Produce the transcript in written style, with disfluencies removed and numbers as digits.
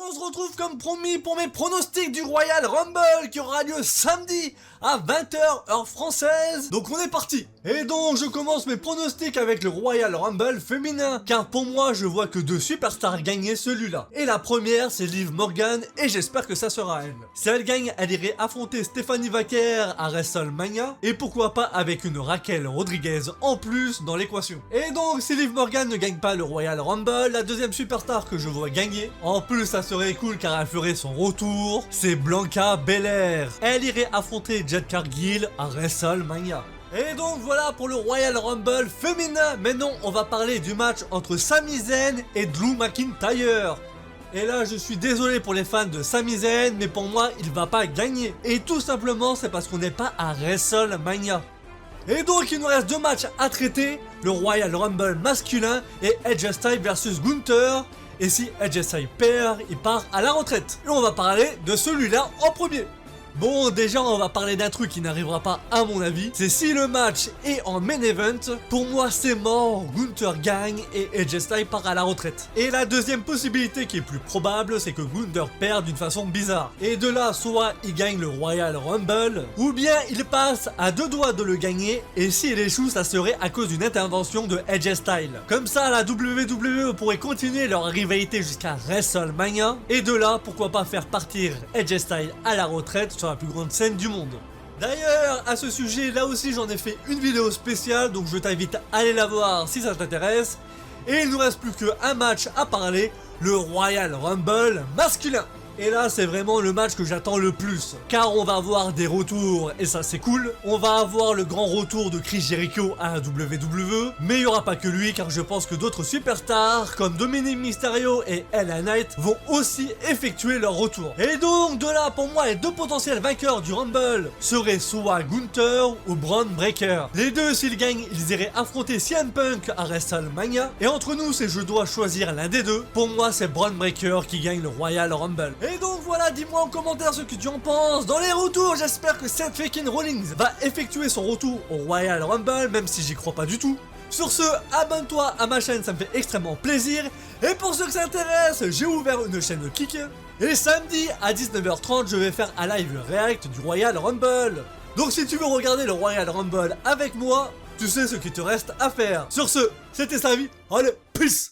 on se retrouve comme promis pour mes pronostics du Royal Rumble qui aura lieu samedi à 20 h heure française. Donc on est parti. Et donc je commence mes pronostics avec le Royal Rumble féminin, car pour moi je vois que deux superstars gagner celui-là. Et la première c'est Liv Morgan et j'espère que ça sera elle. Si elle gagne, elle irait affronter Stephanie Vaquer à WrestleMania et pourquoi pas avec une Raquel Rodriguez en plus dans l'équation. Et donc si Liv Morgan ne gagne pas le Royal Rumble, la deuxième superstar que je vois gagner, en plus ça serait cool car elle ferait son retour, c'est Bianca Belair. Elle irait affronter Jade Cargill à WrestleMania. Et donc voilà pour le Royal Rumble féminin. Maintenant on va parler du match entre Sami Zayn et Drew McIntyre. Et là je suis désolé pour les fans de Sami Zayn, mais pour moi il va pas gagner. Et tout simplement c'est parce qu'on n'est pas à WrestleMania. Et donc il nous reste deux matchs à traiter, le Royal Rumble masculin et Edge Styles versus Gunther. Et si Edge Styles perd, il part à la retraite. Et on va parler de celui-là en premier. Bon, déjà on va parler d'un truc qui n'arrivera pas à mon avis, c'est si le match est en main event, pour moi c'est mort, Gunther gagne et AJ Styles part à la retraite. Et la deuxième possibilité qui est plus probable, c'est que Gunther perde d'une façon bizarre. Et de là, soit il gagne le Royal Rumble, ou bien il passe à deux doigts de le gagner, et s'il échoue, ça serait à cause d'une intervention de AJ Styles. Comme ça, la WWE pourrait continuer leur rivalité jusqu'à WrestleMania, et de là, pourquoi pas faire partir AJ Styles à la retraite sur la plus grande scène du monde. D'ailleurs, à ce sujet, là aussi j'en ai fait une vidéo spéciale, donc je t'invite à aller la voir si ça t'intéresse. Et il nous reste plus qu'un match à parler, le Royal Rumble masculin. Et là c'est vraiment le match que j'attends le plus, car on va avoir des retours et ça c'est cool. On va avoir le grand retour de Chris Jericho à la WWE, mais il n'y aura pas que lui, car je pense que d'autres superstars comme Dominic Mysterio et LA Knight vont aussi effectuer leur retour. Et donc de là pour moi les deux potentiels vainqueurs du Rumble seraient soit Gunther ou Bron Breakker. Les deux s'ils gagnent ils iraient affronter CM Punk à WrestleMania, et entre nous si je dois choisir l'un des deux, pour moi c'est Bron Breakker qui gagne le Royal Rumble. Et donc voilà, dis-moi en commentaire ce que tu en penses. Dans les retours, j'espère que Seth Freaking Rollins va effectuer son retour au Royal Rumble, même si j'y crois pas du tout. Sur ce, abonne-toi à ma chaîne, ça me fait extrêmement plaisir. Et pour ceux que ça intéresse, j'ai ouvert une chaîne Kick. Et samedi à 19h30, je vais faire un live react du Royal Rumble. Donc si tu veux regarder le Royal Rumble avec moi, tu sais ce qu'il te reste à faire. Sur ce, c'était Samy, allez, peace.